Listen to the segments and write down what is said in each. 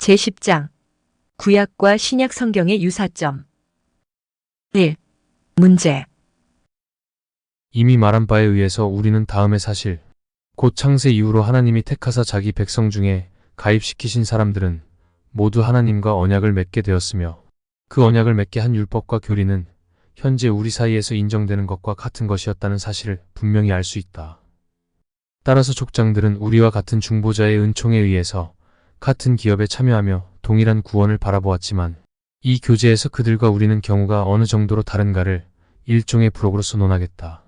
제10장 구약과 신약 성경의 유사점 1. 문제 이미 말한 바에 의해서 우리는 다음의 사실, 곧 창세 이후로 하나님이 택하사 자기 백성 중에 가입시키신 사람들은 모두 하나님과 언약을 맺게 되었으며 그 언약을 맺게 한 율법과 교리는 현재 우리 사이에서 인정되는 것과 같은 것이었다는 사실을 분명히 알 수 있다. 따라서 족장들은 우리와 같은 중보자의 은총에 의해서 같은 기업에 참여하며 동일한 구원을 바라보았지만 이 교제에서 그들과 우리는 경우가 어느 정도로 다른가를 일종의 부록으로서 논하겠다.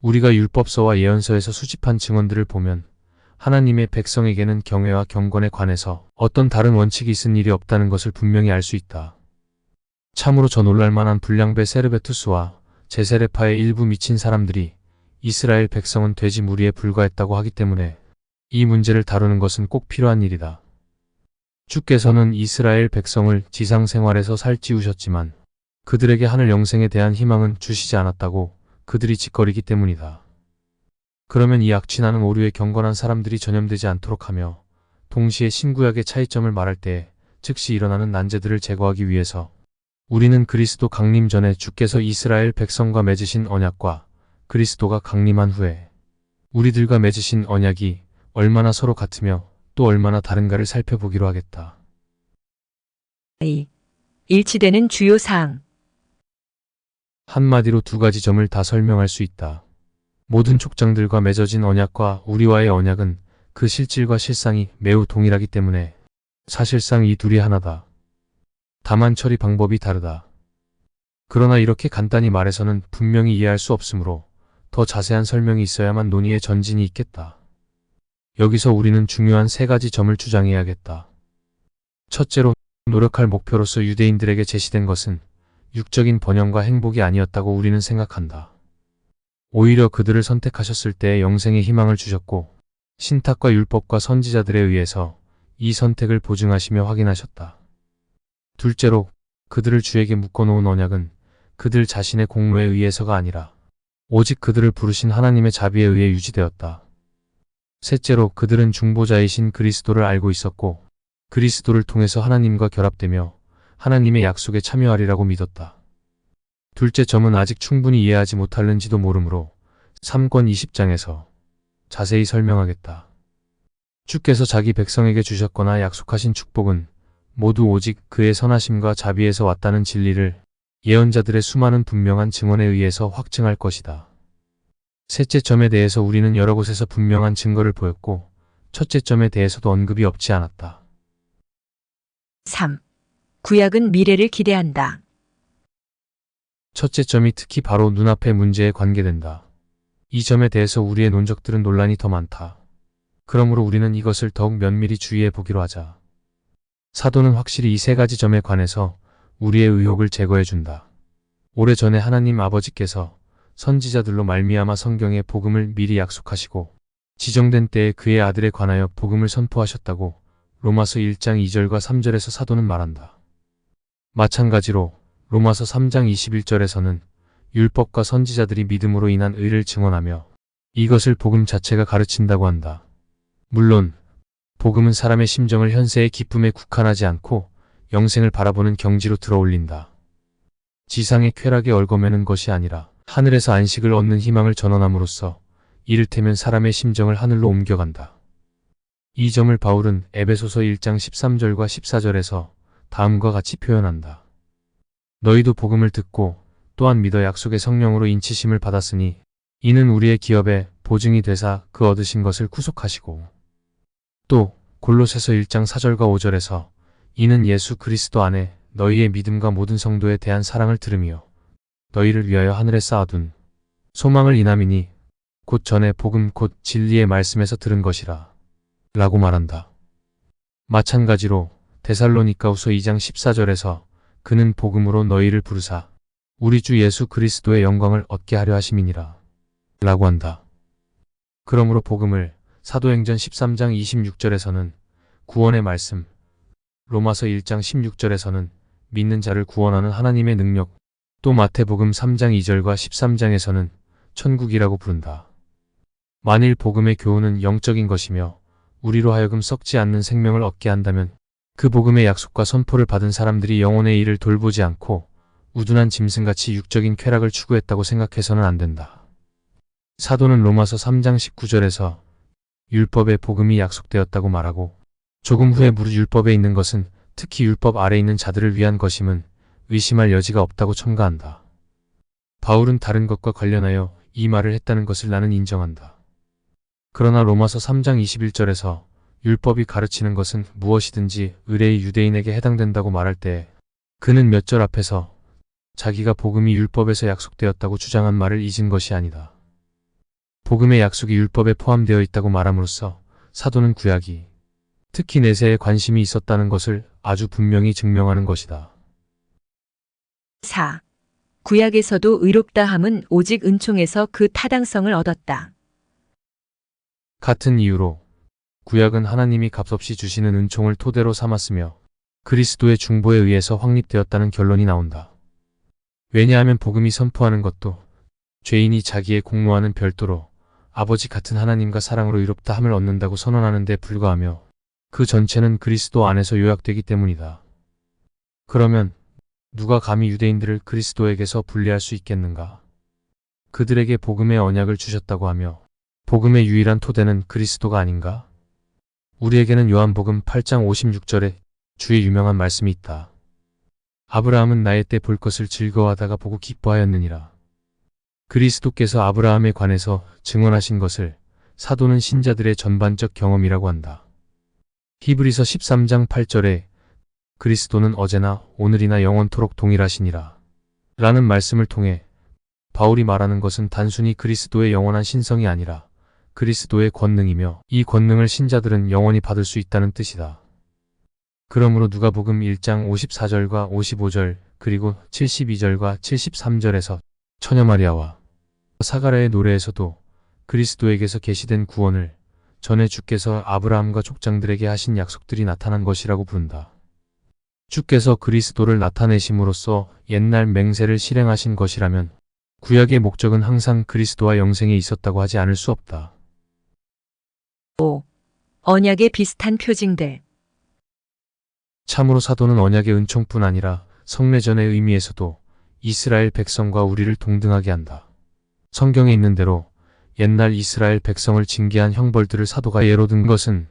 우리가 율법서와 예언서에서 수집한 증언들을 보면 하나님의 백성에게는 경외와 경건에 관해서 어떤 다른 원칙이 있은 일이 없다는 것을 분명히 알 수 있다. 참으로 저 놀랄만한 불량배 세르베투스와 제세레파의 일부 미친 사람들이 이스라엘 백성은 돼지 무리에 불과했다고 하기 때문에 이 문제를 다루는 것은 꼭 필요한 일이다. 주께서는 이스라엘 백성을 지상생활에서 살찌우셨지만 그들에게 하늘 영생에 대한 희망은 주시지 않았다고 그들이 짓거리기 때문이다. 그러면 이 악취나는 오류에 경건한 사람들이 전염되지 않도록 하며 동시에 신구약의 차이점을 말할 때 즉시 일어나는 난제들을 제거하기 위해서 우리는 그리스도 강림 전에 주께서 이스라엘 백성과 맺으신 언약과 그리스도가 강림한 후에 우리들과 맺으신 언약이 얼마나 서로 같으며 또 얼마나 다른가를 살펴보기로 하겠다. 2. 일치되는 주요 사항 한마디로 두 가지 점을 다 설명할 수 있다. 모든 족장들과 맺어진 언약과 우리와의 언약은 그 실질과 실상이 매우 동일하기 때문에 사실상 이 둘이 하나다. 다만 처리 방법이 다르다. 그러나 이렇게 간단히 말해서는 분명히 이해할 수 없으므로 더 자세한 설명이 있어야만 논의의 전진이 있겠다. 여기서 우리는 중요한 세 가지 점을 주장해야겠다. 첫째로, 노력할 목표로서 유대인들에게 제시된 것은 육적인 번영과 행복이 아니었다고 우리는 생각한다. 오히려 그들을 선택하셨을 때 영생의 희망을 주셨고 신탁과 율법과 선지자들에 의해서 이 선택을 보증하시며 확인하셨다. 둘째로, 그들을 주에게 묶어놓은 언약은 그들 자신의 공로에 의해서가 아니라 오직 그들을 부르신 하나님의 자비에 의해 유지되었다. 셋째로, 그들은 중보자이신 그리스도를 알고 있었고 그리스도를 통해서 하나님과 결합되며 하나님의 약속에 참여하리라고 믿었다. 둘째 점은 아직 충분히 이해하지 못할는지도 모르므로 3권 20장에서 자세히 설명하겠다. 주께서 자기 백성에게 주셨거나 약속하신 축복은 모두 오직 그의 선하심과 자비에서 왔다는 진리를 예언자들의 수많은 분명한 증언에 의해서 확증할 것이다. 셋째 점에 대해서 우리는 여러 곳에서 분명한 증거를 보였고 첫째 점에 대해서도 언급이 없지 않았다. 3. 구약은 미래를 기대한다. 첫째 점이 특히 바로 눈앞의 문제에 관계된다. 이 점에 대해서 우리의 논적들은 논란이 더 많다. 그러므로 우리는 이것을 더욱 면밀히 주의해 보기로 하자. 사도는 확실히 이 세 가지 점에 관해서 우리의 의혹을 제거해 준다. 오래전에 하나님 아버지께서 선지자들로 말미암아 성경에 복음을 미리 약속하시고 지정된 때에 그의 아들에 관하여 복음을 선포하셨다고 로마서 1장 2절과 3절에서 사도는 말한다. 마찬가지로 로마서 3장 21절에서는 율법과 선지자들이 믿음으로 인한 의를 증언하며 이것을 복음 자체가 가르친다고 한다. 물론 복음은 사람의 심정을 현세의 기쁨에 국한하지 않고 영생을 바라보는 경지로 들어올린다. 지상의 쾌락에 얽어매는 것이 아니라 하늘에서 안식을 얻는 희망을 전언함으로써 이를테면 사람의 심정을 하늘로 옮겨간다. 이 점을 바울은 에베소서 1장 13절과 14절에서 다음과 같이 표현한다. 너희도 복음을 듣고 또한 믿어 약속의 성령으로 인치심을 받았으니 이는 우리의 기업의 보증이 되사 그 얻으신 것을 구속하시고 또 골로새서 1장 4절과 5절에서 이는 예수 그리스도 안에 너희의 믿음과 모든 성도에 대한 사랑을 들으며 너희를 위하여 하늘에 쌓아둔 소망을 인함이니 곧 전에 복음 곧 진리의 말씀에서 들은 것이라 라고 말한다. 마찬가지로 데살로니가후서 2장 14절에서 그는 복음으로 너희를 부르사 우리 주 예수 그리스도의 영광을 얻게 하려 하심이니라 라고 한다. 그러므로 복음을 사도행전 13장 26절에서는 구원의 말씀, 로마서 1장 16절에서는 믿는 자를 구원하는 하나님의 능력, 또 마태복음 3장 2절과 13장에서는 천국이라고 부른다. 만일 복음의 교훈은 영적인 것이며 우리로 하여금 썩지 않는 생명을 얻게 한다면 그 복음의 약속과 선포를 받은 사람들이 영혼의 일을 돌보지 않고 우둔한 짐승같이 육적인 쾌락을 추구했다고 생각해서는 안 된다. 사도는 로마서 3장 19절에서 율법의 복음이 약속되었다고 말하고 조금 후에 무릇 율법에 있는 것은 특히 율법 아래 있는 자들을 위한 것임은 의심할 여지가 없다고 첨가한다. 바울은 다른 것과 관련하여 이 말을 했다는 것을 나는 인정한다. 그러나 로마서 3장 21절에서 율법이 가르치는 것은 무엇이든지 의례의 유대인에게 해당된다고 말할 때 그는 몇 절 앞에서 자기가 복음이 율법에서 약속되었다고 주장한 말을 잊은 것이 아니다. 복음의 약속이 율법에 포함되어 있다고 말함으로써 사도는 구약이 특히 내세에 관심이 있었다는 것을 아주 분명히 증명하는 것이다. 4. 구약에서도 의롭다 함은 오직 은총에서 그 타당성을 얻었다. 같은 이유로 구약은 하나님이 값없이 주시는 은총을 토대로 삼았으며 그리스도의 중보에 의해서 확립되었다는 결론이 나온다. 왜냐하면 복음이 선포하는 것도 죄인이 자기의 공로와는 별도로 아버지 같은 하나님과 사랑으로 의롭다 함을 얻는다고 선언하는 데 불과하며 그 전체는 그리스도 안에서 요약되기 때문이다. 그러면 누가 감히 유대인들을 그리스도에게서 분리할 수 있겠는가? 그들에게 복음의 언약을 주셨다고 하며 복음의 유일한 토대는 그리스도가 아닌가? 우리에게는 요한복음 8장 56절에 주의 유명한 말씀이 있다. 아브라함은 나의 때 볼 것을 즐거워하다가 보고 기뻐하였느니라. 그리스도께서 아브라함에 관해서 증언하신 것을 사도는 신자들의 전반적 경험이라고 한다. 히브리서 13장 8절에 그리스도는 어제나 오늘이나 영원토록 동일하시니라 라는 말씀을 통해 바울이 말하는 것은 단순히 그리스도의 영원한 신성이 아니라 그리스도의 권능이며 이 권능을 신자들은 영원히 받을 수 있다는 뜻이다. 그러므로 누가복음 1장 54절과 55절 그리고 72절과 73절에서 처녀 마리아와 사가랴의 노래에서도 그리스도에게서 계시된 구원을 전에 주께서 아브라함과 족장들에게 하신 약속들이 나타난 것이라고 부른다. 주께서 그리스도를 나타내심으로써 옛날 맹세를 실행하신 것이라면 구약의 목적은 항상 그리스도와 영생에 있었다고 하지 않을 수 없다. 5. 언약의 비슷한 표징들. 참으로 사도는 언약의 은총뿐 아니라 성례전의 의미에서도 이스라엘 백성과 우리를 동등하게 한다. 성경에 있는 대로 옛날 이스라엘 백성을 징계한 형벌들을 사도가 예로 든 것은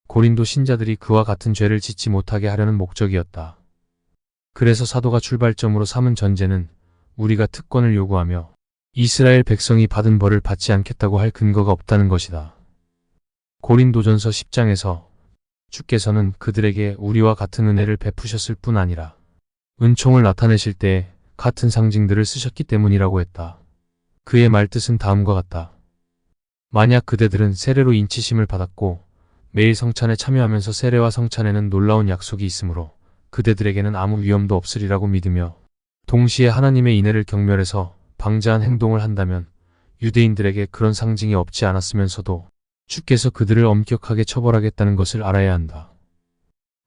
고린도 신자들이 그와 같은 죄를 짓지 못하게 하려는 목적이었다. 그래서 사도가 출발점으로 삼은 전제는 우리가 특권을 요구하며 이스라엘 백성이 받은 벌을 받지 않겠다고 할 근거가 없다는 것이다. 고린도전서 10장에서 주께서는 그들에게 우리와 같은 은혜를 베푸셨을 뿐 아니라 은총을 나타내실 때 같은 상징들을 쓰셨기 때문이라고 했다. 그의 말뜻은 다음과 같다. 만약 그대들은 세례로 인치심을 받았고 매일 성찬에 참여하면서 세례와 성찬에는 놀라운 약속이 있으므로 그대들에게는 아무 위험도 없으리라고 믿으며 동시에 하나님의 인애를 경멸해서 방자한 행동을 한다면 유대인들에게 그런 상징이 없지 않았으면서도 주께서 그들을 엄격하게 처벌하겠다는 것을 알아야 한다.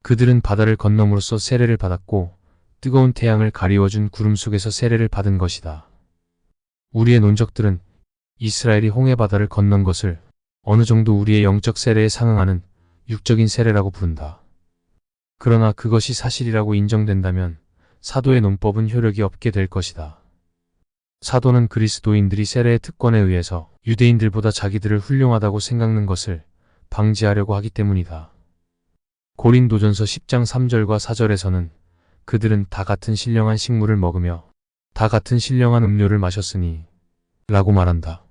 그들은 바다를 건너므로써 세례를 받았고 뜨거운 태양을 가리워준 구름 속에서 세례를 받은 것이다. 우리의 논적들은 이스라엘이 홍해바다를 건넌 것을 어느 정도 우리의 영적 세례에 상응하는 육적인 세례라고 부른다. 그러나 그것이 사실이라고 인정된다면 사도의 논법은 효력이 없게 될 것이다. 사도는 그리스도인들이 세례의 특권에 의해서 유대인들보다 자기들을 훌륭하다고 생각는 것을 방지하려고 하기 때문이다. 고린도전서 10장 3절과 4절에서는 그들은 다 같은 신령한 식물을 먹으며 다 같은 신령한 음료를 마셨으니 라고 말한다.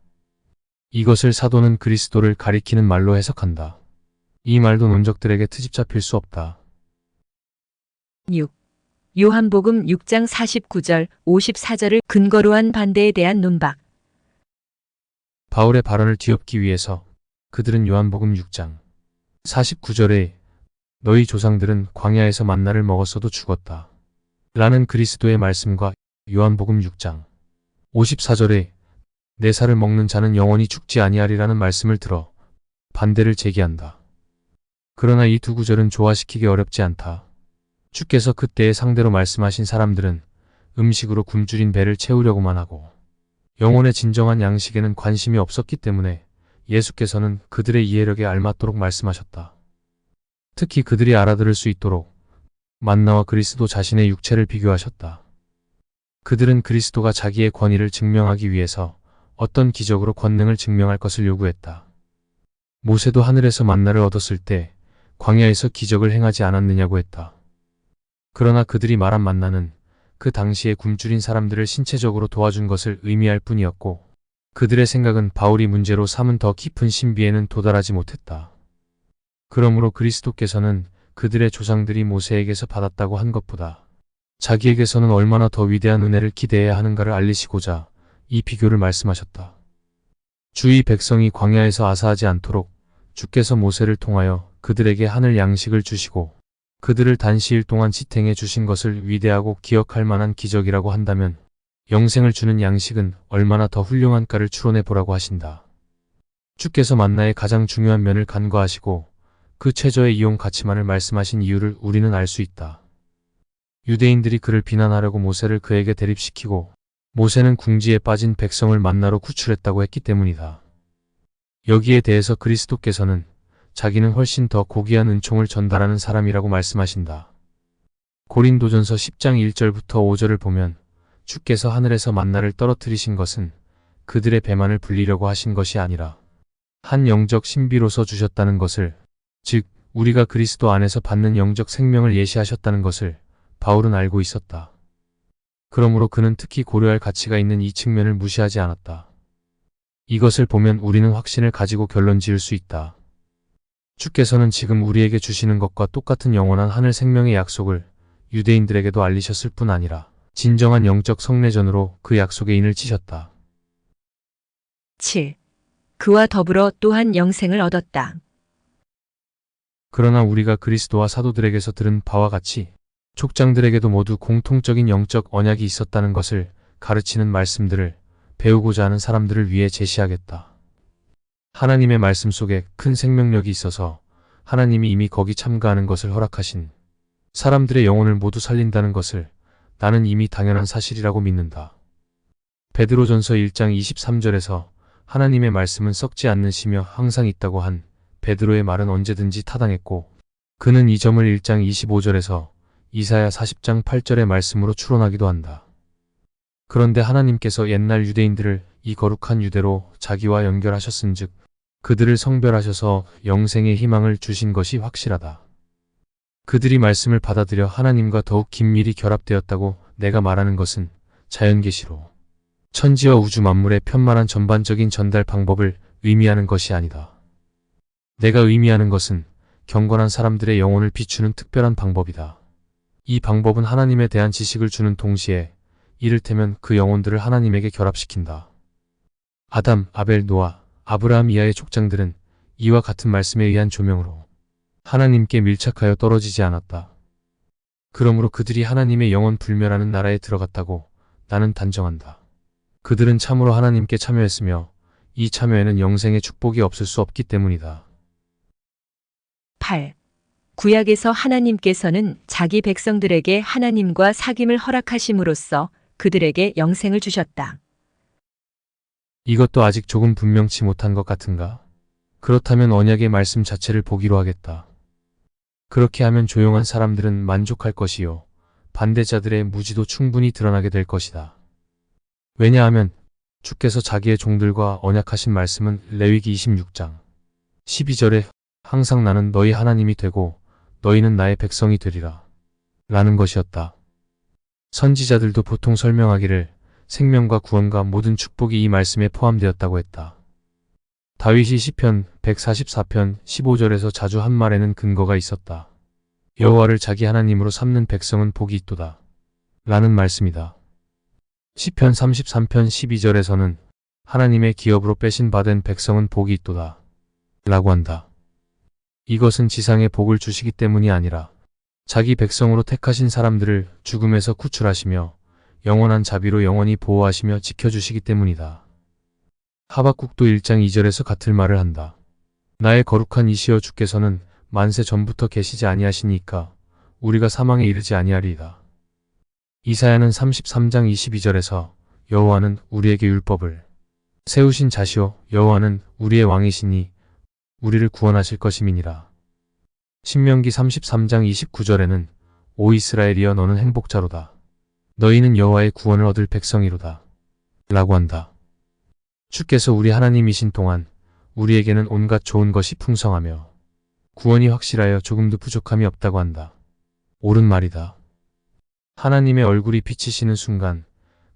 이것을 사도는 그리스도를 가리키는 말로 해석한다. 이 말도 논적들에게 트집 잡힐 수 없다. 6. 요한복음 6장 49절, 54절을 근거로 한 반대에 대한 논박. 바울의 발언을 뒤엎기 위해서 그들은 요한복음 6장 49절에 너희 조상들은 광야에서 만나를 먹었어도 죽었다 라는 그리스도의 말씀과 요한복음 6장 54절에 내 살을 먹는 자는 영원히 죽지 아니하리라는 말씀을 들어 반대를 제기한다. 그러나 이 두 구절은 조화시키기 어렵지 않다. 주께서 그때의 상대로 말씀하신 사람들은 음식으로 굶주린 배를 채우려고만 하고 영혼의 진정한 양식에는 관심이 없었기 때문에 예수께서는 그들의 이해력에 알맞도록 말씀하셨다. 특히 그들이 알아들을 수 있도록 만나와 그리스도 자신의 육체를 비교하셨다. 그들은 그리스도가 자기의 권위를 증명하기 위해서 어떤 기적으로 권능을 증명할 것을 요구했다. 모세도 하늘에서 만나를 얻었을 때 광야에서 기적을 행하지 않았느냐고 했다. 그러나 그들이 말한 만나는 그 당시에 굶주린 사람들을 신체적으로 도와준 것을 의미할 뿐이었고, 그들의 생각은 바울이 문제로 삼은 더 깊은 신비에는 도달하지 못했다. 그러므로 그리스도께서는 그들의 조상들이 모세에게서 받았다고 한 것보다 자기에게서는 얼마나 더 위대한 은혜를 기대해야 하는가를 알리시고자 이 비교를 말씀하셨다. 주의 백성이 광야에서 아사하지 않도록 주께서 모세를 통하여 그들에게 하늘 양식을 주시고 그들을 단시일 동안 지탱해 주신 것을 위대하고 기억할 만한 기적이라고 한다면 영생을 주는 양식은 얼마나 더 훌륭한가를 추론해 보라고 하신다. 주께서 만나의 가장 중요한 면을 간과하시고 그 최저의 이용 가치만을 말씀하신 이유를 우리는 알 수 있다. 유대인들이 그를 비난하려고 모세를 그에게 대립시키고 모세는 궁지에 빠진 백성을 만나로 구출했다고 했기 때문이다. 여기에 대해서 그리스도께서는 자기는 훨씬 더 고귀한 은총을 전달하는 사람이라고 말씀하신다. 고린도전서 10장 1절부터 5절을 보면 주께서 하늘에서 만나를 떨어뜨리신 것은 그들의 배만을 불리려고 하신 것이 아니라 한 영적 신비로서 주셨다는 것을, 즉 우리가 그리스도 안에서 받는 영적 생명을 예시하셨다는 것을 바울은 알고 있었다. 그러므로 그는 특히 고려할 가치가 있는 이 측면을 무시하지 않았다. 이것을 보면 우리는 확신을 가지고 결론 지을 수 있다. 주께서는 지금 우리에게 주시는 것과 똑같은 영원한 하늘 생명의 약속을 유대인들에게도 알리셨을 뿐 아니라 진정한 영적 성례전으로 그 약속의 인을 치셨다. 7. 그와 더불어 또한 영생을 얻었다. 그러나 우리가 그리스도와 사도들에게서 들은 바와 같이 족장들에게도 모두 공통적인 영적 언약이 있었다는 것을 가르치는 말씀들을 배우고자 하는 사람들을 위해 제시하겠다. 하나님의 말씀 속에 큰 생명력이 있어서 하나님이 이미 거기 참가하는 것을 허락하신 사람들의 영혼을 모두 살린다는 것을 나는 이미 당연한 사실이라고 믿는다. 베드로전서 1장 23절에서 하나님의 말씀은 썩지 않는 시며 항상 있다고 한 베드로의 말은 언제든지 타당했고, 그는 이 점을 1장 25절에서 이사야 40장 8절의 말씀으로 추론하기도 한다. 그런데 하나님께서 옛날 유대인들을 이 거룩한 유대로 자기와 연결하셨은즉 그들을 성별하셔서 영생의 희망을 주신 것이 확실하다. 그들이 말씀을 받아들여 하나님과 더욱 긴밀히 결합되었다고 내가 말하는 것은 자연계시로 천지와 우주 만물의 편만한 전반적인 전달 방법을 의미하는 것이 아니다. 내가 의미하는 것은 경건한 사람들의 영혼을 비추는 특별한 방법이다. 이 방법은 하나님에 대한 지식을 주는 동시에 이를테면 그 영혼들을 하나님에게 결합시킨다. 아담, 아벨, 노아, 아브라함 이하의 족장들은 이와 같은 말씀에 의한 조명으로 하나님께 밀착하여 떨어지지 않았다. 그러므로 그들이 하나님의 영원 불멸하는 나라에 들어갔다고 나는 단정한다. 그들은 참으로 하나님께 참여했으며 이 참여에는 영생의 축복이 없을 수 없기 때문이다. 8. 구약에서 하나님께서는 자기 백성들에게 하나님과 사귐을 허락하심으로써 그들에게 영생을 주셨다. 이것도 아직 조금 분명치 못한 것 같은가? 그렇다면 언약의 말씀 자체를 보기로 하겠다. 그렇게 하면 조용한 사람들은 만족할 것이요, 반대자들의 무지도 충분히 드러나게 될 것이다. 왜냐하면 주께서 자기의 종들과 언약하신 말씀은 레위기 26장 12절에 항상 나는 너희 하나님이 되고 너희는 나의 백성이 되리라 라는 것이었다. 선지자들도 보통 설명하기를 생명과 구원과 모든 축복이 이 말씀에 포함되었다고 했다. 다윗이 시편 144편 15절에서 자주 한 말에는 근거가 있었다. 여호와를 자기 하나님으로 삼는 백성은 복이 있도다 라는 말씀이다. 시편 33편 12절에서는 하나님의 기업으로 빼신 바된 백성은 복이 있도다 라고 한다. 이것은 지상에 복을 주시기 때문이 아니라 자기 백성으로 택하신 사람들을 죽음에서 구출하시며 영원한 자비로 영원히 보호하시며 지켜주시기 때문이다. 하박국도 1장 2절에서 같은 말을 한다. 나의 거룩한 이시여 주께서는 만세 전부터 계시지 아니하시니까 우리가 사망에 이르지 아니하리이다. 이사야는 33장 22절에서 여호와는 우리에게 율법을 세우신 자시오 여호와는 우리의 왕이시니 우리를 구원하실 것임이니라 신명기 33장 29절에는 오 이스라엘이여 너는 행복자로다. 너희는 여호와의 구원을 얻을 백성이로다. 라고 한다. 주께서 우리 하나님이신 동안 우리에게는 온갖 좋은 것이 풍성하며 구원이 확실하여 조금도 부족함이 없다고 한다. 옳은 말이다. 하나님의 얼굴이 비치시는 순간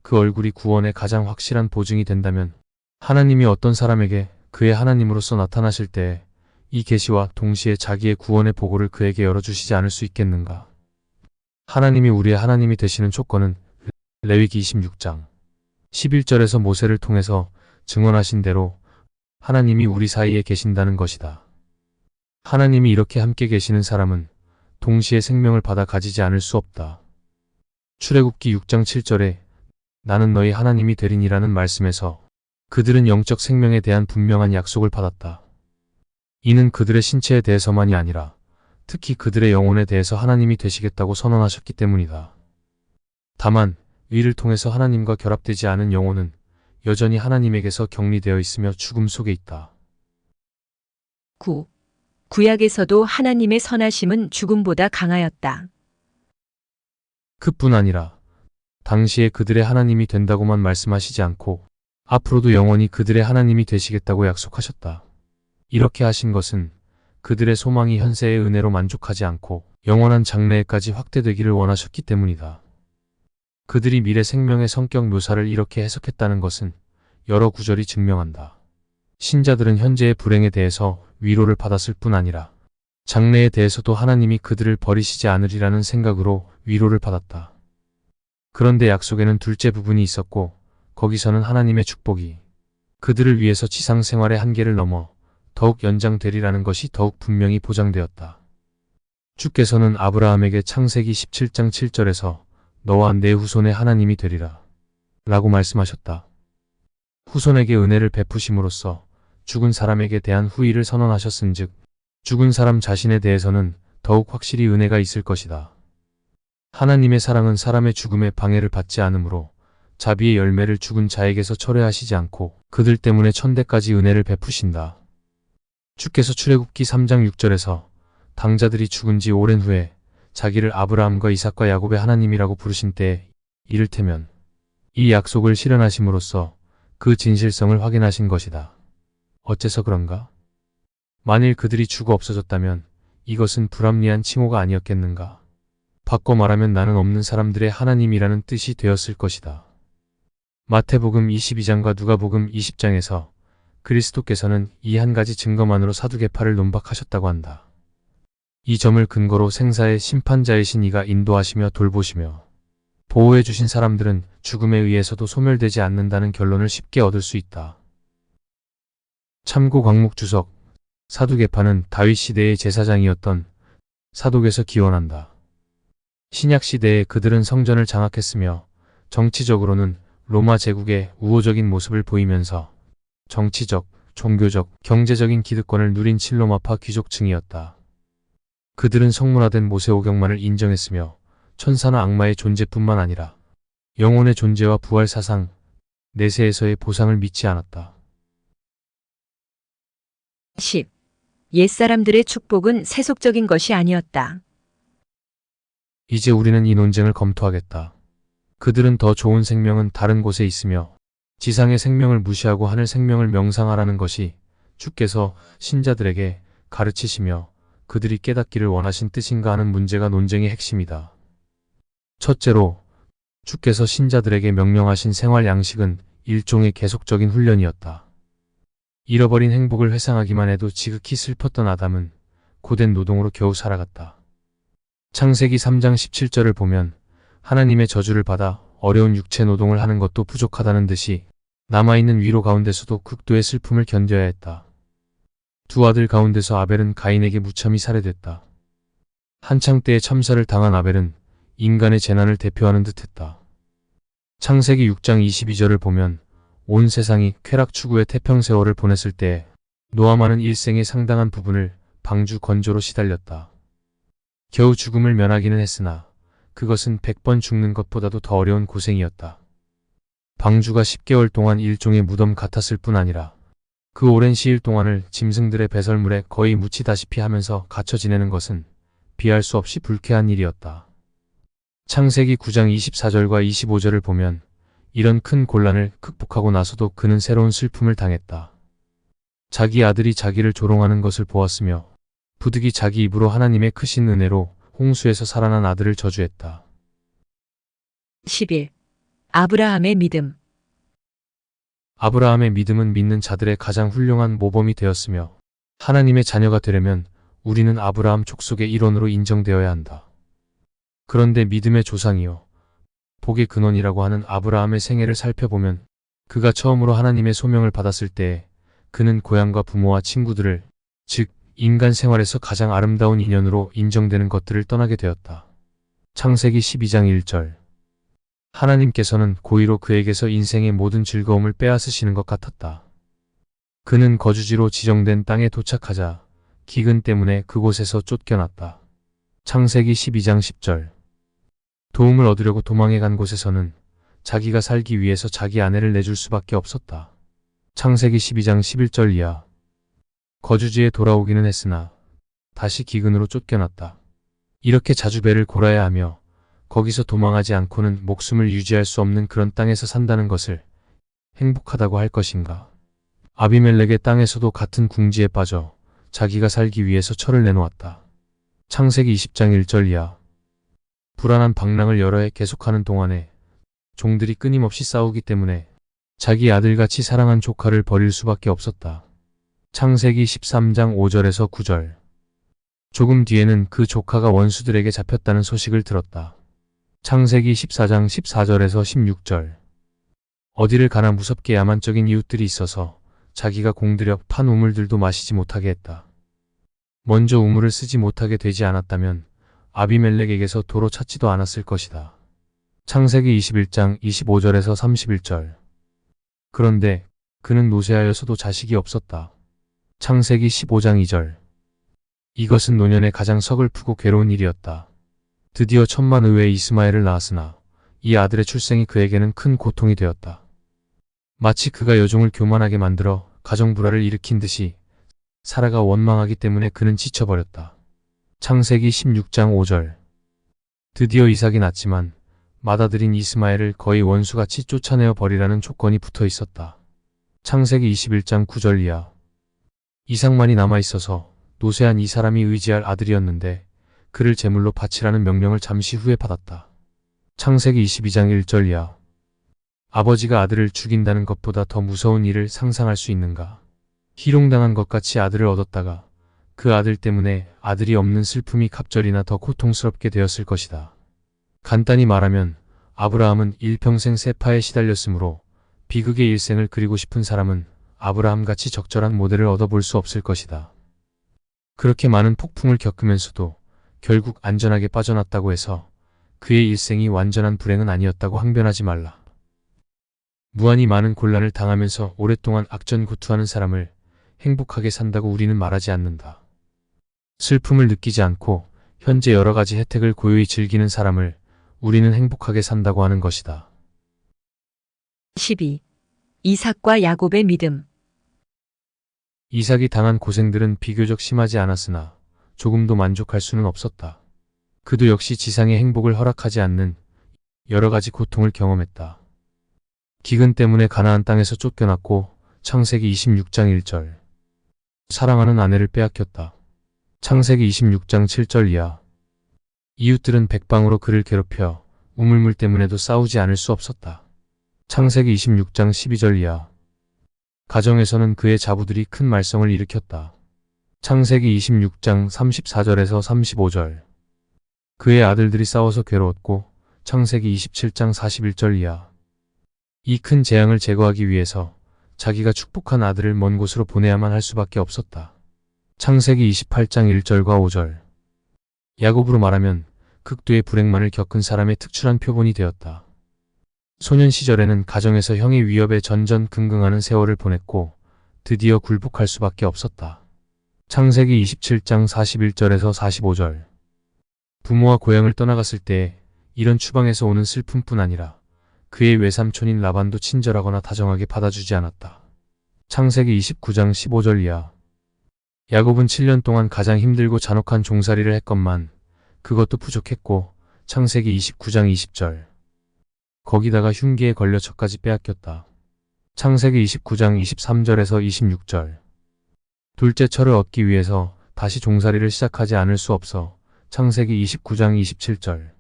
그 얼굴이 구원의 가장 확실한 보증이 된다면 하나님이 어떤 사람에게 그의 하나님으로서 나타나실 때에 이 계시와 동시에 자기의 구원의 보고를 그에게 열어주시지 않을 수 있겠는가. 하나님이 우리의 하나님이 되시는 조건은 레위기 26장 11절에서 모세를 통해서 증언하신 대로 하나님이 우리 사이에 계신다는 것이다. 하나님이 이렇게 함께 계시는 사람은 동시에 생명을 받아 가지지 않을 수 없다. 출애굽기 6장 7절에 나는 너희 하나님이 되리니라는 말씀에서 그들은 영적 생명에 대한 분명한 약속을 받았다. 이는 그들의 신체에 대해서만이 아니라 특히 그들의 영혼에 대해서 하나님이 되시겠다고 선언하셨기 때문이다. 다만 이를 통해서 하나님과 결합되지 않은 영혼은 여전히 하나님에게서 격리되어 있으며 죽음 속에 있다. 9. 구약에서도 하나님의 선하심은 죽음보다 강하였다. 그뿐 아니라 당시에 그들의 하나님이 된다고만 말씀하시지 않고 앞으로도 영원히 그들의 하나님이 되시겠다고 약속하셨다. 이렇게 하신 것은 그들의 소망이 현세의 은혜로 만족하지 않고 영원한 장래에까지 확대되기를 원하셨기 때문이다. 그들이 미래 생명의 성격 묘사를 이렇게 해석했다는 것은 여러 구절이 증명한다. 신자들은 현재의 불행에 대해서 위로를 받았을 뿐 아니라 장래에 대해서도 하나님이 그들을 버리시지 않으리라는 생각으로 위로를 받았다. 그런데 약속에는 둘째 부분이 있었고 거기서는 하나님의 축복이 그들을 위해서 지상 생활의 한계를 넘어 더욱 연장되리라는 것이 더욱 분명히 보장되었다. 주께서는 아브라함에게 창세기 17장 7절에서 너와 내 후손의 하나님이 되리라 라고 말씀하셨다. 후손에게 은혜를 베푸심으로써 죽은 사람에게 대한 후의를 선언하셨은즉 죽은 사람 자신에 대해서는 더욱 확실히 은혜가 있을 것이다. 하나님의 사랑은 사람의 죽음에 방해를 받지 않으므로 자비의 열매를 죽은 자에게서 철회하시지 않고 그들 때문에 천대까지 은혜를 베푸신다. 주께서 출애굽기 3장 6절에서 당자들이 죽은 지 오랜 후에 자기를 아브라함과 이삭과 야곱의 하나님이라고 부르신 때에 이를테면 이 약속을 실현하심으로써 그 진실성을 확인하신 것이다. 어째서 그런가? 만일 그들이 죽어 없어졌다면 이것은 불합리한 칭호가 아니었겠는가? 바꿔 말하면 나는 없는 사람들의 하나님이라는 뜻이 되었을 것이다. 마태복음 22장과 누가복음 20장에서 그리스도께서는 이 한 가지 증거만으로 사두개파를 논박하셨다고 한다. 이 점을 근거로 생사의 심판자이신 이가 인도하시며 돌보시며 보호해 주신 사람들은 죽음에 의해서도 소멸되지 않는다는 결론을 쉽게 얻을 수 있다. 참고 광목 주석 사두개파는 다윗 시대의 제사장이었던 사독에서 기원한다. 신약 시대에 그들은 성전을 장악했으며 정치적으로는 로마 제국의 우호적인 모습을 보이면서 정치적, 종교적, 경제적인 기득권을 누린 칠로마파 귀족층이었다. 그들은 성문화된 모세오경만을 인정했으며 천사나 악마의 존재뿐만 아니라 영혼의 존재와 부활 사상, 내세에서의 보상을 믿지 않았다. 10. 옛사람들의 축복은 세속적인 것이 아니었다. 이제 우리는 이 논쟁을 검토하겠다. 그들은 더 좋은 생명은 다른 곳에 있으며 지상의 생명을 무시하고 하늘 생명을 명상하라는 것이 주께서 신자들에게 가르치시며 그들이 깨닫기를 원하신 뜻인가 하는 문제가 논쟁의 핵심이다. 첫째로, 주께서 신자들에게 명령하신 생활 양식은 일종의 계속적인 훈련이었다. 잃어버린 행복을 회상하기만 해도 지극히 슬펐던 아담은 고된 노동으로 겨우 살아갔다. 창세기 3장 17절을 보면 하나님의 저주를 받아 어려운 육체 노동을 하는 것도 부족하다는 듯이 남아있는 위로 가운데서도 극도의 슬픔을 견뎌야 했다. 두 아들 가운데서 아벨은 가인에게 무참히 살해됐다. 한창 때에 참사를 당한 아벨은 인간의 재난을 대표하는 듯했다. 창세기 6장 22절을 보면 온 세상이 쾌락 추구의 태평세월을 보냈을 때에 노아만은 일생의 상당한 부분을 방주 건조로 시달렸다. 겨우 죽음을 면하기는 했으나 그것은 100번 죽는 것보다도 더 어려운 고생이었다. 방주가 10개월 동안 일종의 무덤 같았을 뿐 아니라 그 오랜 시일 동안을 짐승들의 배설물에 거의 묻히다시피 하면서 갇혀 지내는 것은 비할 수 없이 불쾌한 일이었다. 창세기 9장 24절과 25절을 보면 이런 큰 곤란을 극복하고 나서도 그는 새로운 슬픔을 당했다. 자기 아들이 자기를 조롱하는 것을 보았으며 부득이 자기 입으로 하나님의 크신 은혜로 홍수에서 살아난 아들을 저주했다. 11. 아브라함의 믿음. 아브라함의 믿음은 믿는 자들의 가장 훌륭한 모범이 되었으며 하나님의 자녀가 되려면 우리는 아브라함 족속의 일원으로 인정되어야 한다. 그런데 믿음의 조상이요 복의 근원이라고 하는 아브라함의 생애를 살펴보면 그가 처음으로 하나님의 소명을 받았을 때에 그는 고향과 부모와 친구들을, 즉 인간 생활에서 가장 아름다운 인연으로 인정되는 것들을 떠나게 되었다. 창세기 12장 1절. 하나님께서는 고의로 그에게서 인생의 모든 즐거움을 빼앗으시는 것 같았다. 그는 거주지로 지정된 땅에 도착하자 기근 때문에 그곳에서 쫓겨났다. 창세기 12장 10절. 도움을 얻으려고 도망해 간 곳에서는 자기가 살기 위해서 자기 아내를 내줄 수밖에 없었다. 창세기 12장 11절 이하. 거주지에 돌아오기는 했으나 다시 기근으로 쫓겨났다. 이렇게 자주 배를 골아야 하며 거기서 도망하지 않고는 목숨을 유지할 수 없는 그런 땅에서 산다는 것을 행복하다고 할 것인가. 아비멜렉의 땅에서도 같은 궁지에 빠져 자기가 살기 위해서 철을 내놓았다. 창세기 20장 1절 이하. 불안한 방랑을 여러 해 계속하는 동안에 종들이 끊임없이 싸우기 때문에 자기 아들같이 사랑한 조카를 버릴 수밖에 없었다. 창세기 13장 5절에서 9절. 조금 뒤에는 그 조카가 원수들에게 잡혔다는 소식을 들었다. 창세기 14장 14절에서 16절. 어디를 가나 무섭게 야만적인 이웃들이 있어서 자기가 공들여 판 우물들도 마시지 못하게 했다. 먼저 우물을 쓰지 못하게 되지 않았다면 아비멜렉에게서 도로 찾지도 않았을 것이다. 창세기 21장 25절에서 31절. 그런데 그는 노쇠하여서도 자식이 없었다. 창세기 15장 2절. 이것은 노년의 가장 서글프고 괴로운 일이었다. 드디어 천만 의외의 이스마엘을 낳았으나 이 아들의 출생이 그에게는 큰 고통이 되었다. 마치 그가 여종을 교만하게 만들어 가정불화를 일으킨 듯이 사라가 원망하기 때문에 그는 지쳐버렸다. 창세기 16장 5절. 드디어 이삭이 낳았지만 맏아들인 이스마엘을 거의 원수같이 쫓아내어 버리라는 조건이 붙어 있었다. 창세기 21장 9절 이하. 이삭만이 남아있어서 노쇠한 이 사람이 의지할 아들이었는데 그를 제물로 바치라는 명령을 잠시 후에 받았다. 창세기 22장 1절 이하. 아버지가 아들을 죽인다는 것보다 더 무서운 일을 상상할 수 있는가. 희롱당한 것 같이 아들을 얻었다가 그 아들 때문에 아들이 없는 슬픔이 갑절이나 더 고통스럽게 되었을 것이다. 간단히 말하면 아브라함은 일평생 세파에 시달렸으므로 비극의 일생을 그리고 싶은 사람은 아브라함같이 적절한 모델을 얻어볼 수 없을 것이다. 그렇게 많은 폭풍을 겪으면서도 결국 안전하게 빠져났다고 해서 그의 일생이 완전한 불행은 아니었다고 항변하지 말라. 무한히 많은 곤란을 당하면서 오랫동안 악전고투하는 사람을 행복하게 산다고 우리는 말하지 않는다. 슬픔을 느끼지 않고 현재 여러 가지 혜택을 고요히 즐기는 사람을 우리는 행복하게 산다고 하는 것이다. 12. 이삭과 야곱의 믿음. 이삭이 당한 고생들은 비교적 심하지 않았으나 조금도 만족할 수는 없었다. 그도 역시 지상의 행복을 허락하지 않는 여러 가지 고통을 경험했다. 기근 때문에 가나안 땅에서 쫓겨났고 창세기 26장 1절. 사랑하는 아내를 빼앗겼다. 창세기 26장 7절 이하. 이웃들은 백방으로 그를 괴롭혀 우물물 때문에도 싸우지 않을 수 없었다. 창세기 26장 12절 이하. 가정에서는 그의 자부들이 큰 말썽을 일으켰다. 창세기 26장 34절에서 35절. 그의 아들들이 싸워서 괴로웠고 창세기 27장 41절 이하. 이 큰 재앙을 제거하기 위해서 자기가 축복한 아들을 먼 곳으로 보내야만 할 수밖에 없었다. 창세기 28장 1절과 5절. 야곱으로 말하면 극도의 불행만을 겪은 사람의 특출한 표본이 되었다. 소년 시절에는 가정에서 형의 위협에 전전긍긍하는 세월을 보냈고 드디어 굴복할 수밖에 없었다. 창세기 27장 41절에서 45절. 부모와 고향을 떠나갔을 때 이런 추방에서 오는 슬픔뿐 아니라 그의 외삼촌인 라반도 친절하거나 다정하게 받아주지 않았다. 창세기 29장 15절 이하. 야곱은 7년 동안 가장 힘들고 잔혹한 종살이를 했건만 그것도 부족했고 창세기 29장 20절. 거기다가 흉기에 걸려 젖까지 빼앗겼다. 창세기 29장 23절에서 26절. 둘째 철을 얻기 위해서 다시 종살이를 시작하지 않을 수 없어 창세기 29장 27절.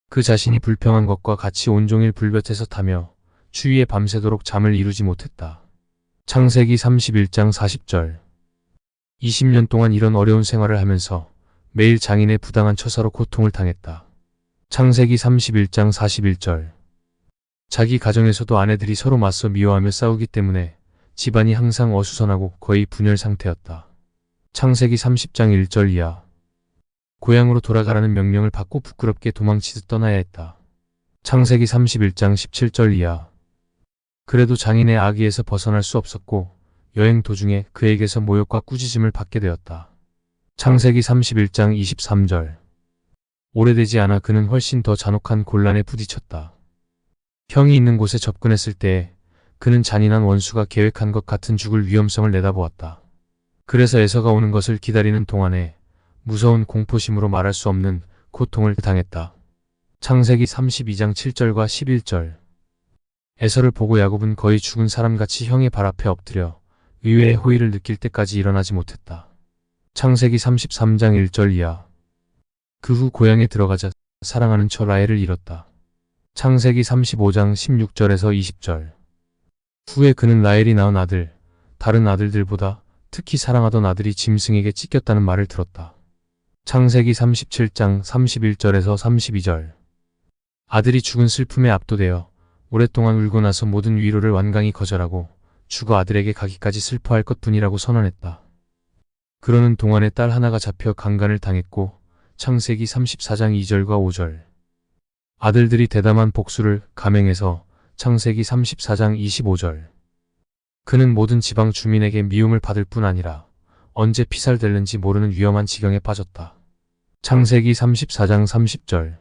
그 자신이 불평한 것과 같이 온종일 불볕에서 타며 추위에 밤새도록 잠을 이루지 못했다. 창세기 31장 40절. 20년 동안 이런 어려운 생활을 하면서 매일 장인의 부당한 처사로 고통을 당했다. 창세기 31장 41절. 자기 가정에서도 아내들이 서로 맞서 미워하며 싸우기 때문에 집안이 항상 어수선하고 거의 분열 상태였다. 창세기 30장 1절 이하. 고향으로 돌아가라는 명령을 받고 부끄럽게 도망치듯 떠나야 했다. 창세기 31장 17절 이하. 그래도 장인의 악의에서 벗어날 수 없었고 여행 도중에 그에게서 모욕과 꾸짖음을 받게 되었다. 창세기 31장 23절. 오래되지 않아 그는 훨씬 더 잔혹한 곤란에 부딪혔다. 형이 있는 곳에 접근했을 때 그는 잔인한 원수가 계획한 것 같은 죽을 위험성을 내다보았다. 그래서 에서가 오는 것을 기다리는 동안에 무서운 공포심으로 말할 수 없는 고통을 당했다. 창세기 32장 7절과 11절. 에서를 보고 야곱은 거의 죽은 사람같이 형의 발 앞에 엎드려 의외의 호의를 느낄 때까지 일어나지 못했다. 창세기 33장 1절 이하. 그 후 고향에 들어가자 사랑하는 처 라헬을 잃었다. 창세기 35장 16절에서 20절. 후에 그는 라헬이 낳은 아들, 다른 아들들보다 특히 사랑하던 아들이 짐승에게 찢겼다는 말을 들었다. 창세기 37장 31절에서 32절. 아들이 죽은 슬픔에 압도되어 오랫동안 울고 나서 모든 위로를 완강히 거절하고 죽어 아들에게 가기까지 슬퍼할 것뿐이라고 선언했다. 그러는 동안에 딸 하나가 잡혀 강간을 당했고 창세기 34장 2절과 5절. 아들들이 대담한 복수를 감행해서 창세기 34장 25절. 그는 모든 지방 주민에게 미움을 받을 뿐 아니라 언제 피살될는지 모르는 위험한 지경에 빠졌다. 창세기 34장 30절.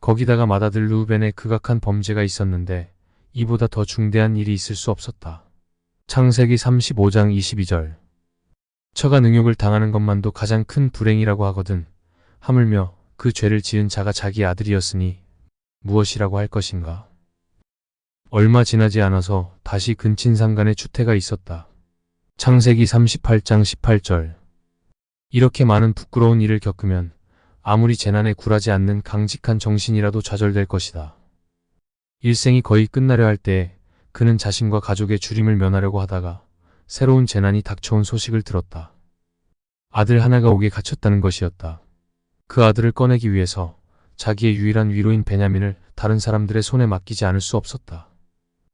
거기다가 맏아들 르우벤의 극악한 범죄가 있었는데 이보다 더 중대한 일이 있을 수 없었다. 창세기 35장 22절. 처가 능욕을 당하는 것만도 가장 큰 불행이라고 하거든. 하물며 그 죄를 지은 자가 자기 아들이었으니 무엇이라고 할 것인가. 얼마 지나지 않아서 다시 근친상간의 추태가 있었다. 창세기 38장 18절. 이렇게 많은 부끄러운 일을 겪으면 아무리 재난에 굴하지 않는 강직한 정신이라도 좌절될 것이다. 일생이 거의 끝나려 할 때 그는 자신과 가족의 주림을 면하려고 하다가 새로운 재난이 닥쳐온 소식을 들었다. 아들 하나가 옥에 갇혔다는 것이었다. 그 아들을 꺼내기 위해서 자기의 유일한 위로인 베냐민을 다른 사람들의 손에 맡기지 않을 수 없었다.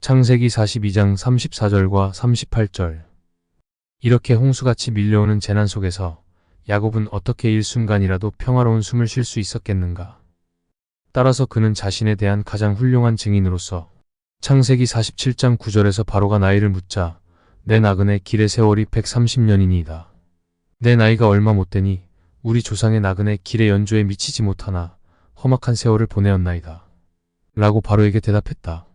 창세기 42장 34절과 38절. 이렇게 홍수같이 밀려오는 재난 속에서 야곱은 어떻게 일순간이라도 평화로운 숨을 쉴 수 있었겠는가. 따라서 그는 자신에 대한 가장 훌륭한 증인으로서 창세기 47장 9절에서 바로가 나이를 묻자 내 나그네 길의 세월이 130년이니이다. 내 나이가 얼마 못되니 우리 조상의 나그네 길의 연조에 미치지 못하나 험악한 세월을 보내었나이다. 라고 바로에게 대답했다.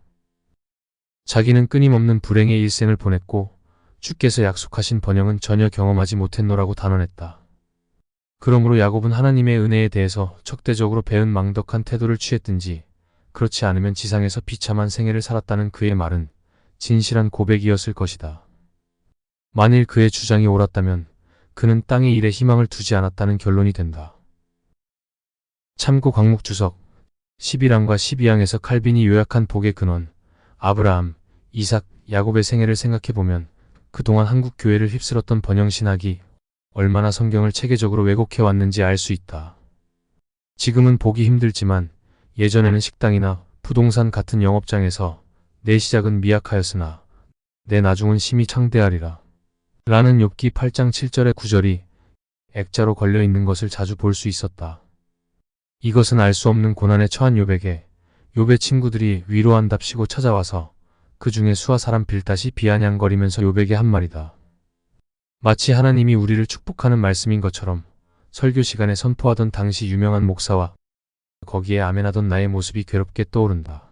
자기는 끊임없는 불행의 일생을 보냈고 주께서 약속하신 번영은 전혀 경험하지 못했노라고 단언했다. 그러므로 야곱은 하나님의 은혜에 대해서 적대적으로 배은망덕한 태도를 취했든지 그렇지 않으면 지상에서 비참한 생애를 살았다는 그의 말은 진실한 고백이었을 것이다. 만일 그의 주장이 옳았다면 그는 땅의 일에 희망을 두지 않았다는 결론이 된다. 참고 광목 주석 11항과 12항에서 칼빈이 요약한 복의 근원 아브라함, 이삭, 야곱의 생애를 생각해보면 그동안 한국 교회를 휩쓸었던 번영신학이 얼마나 성경을 체계적으로 왜곡해왔는지 알 수 있다. 지금은 보기 힘들지만 예전에는 식당이나 부동산 같은 영업장에서 내 시작은 미약하였으나 내 나중은 심히 창대하리라 라는 욥기 8장 7절의 구절이 액자로 걸려있는 것을 자주 볼 수 있었다. 이것은 알 수 없는 고난에 처한 욥에게 욥의 친구들이 위로한답시고 찾아와서 그 중에 수아 사람 빌닷이 비아냥거리면서 욥에게 한 말이다. 마치 하나님이 우리를 축복하는 말씀인 것처럼 설교 시간에 선포하던 당시 유명한 목사와 거기에 아멘하던 나의 모습이 괴롭게 떠오른다.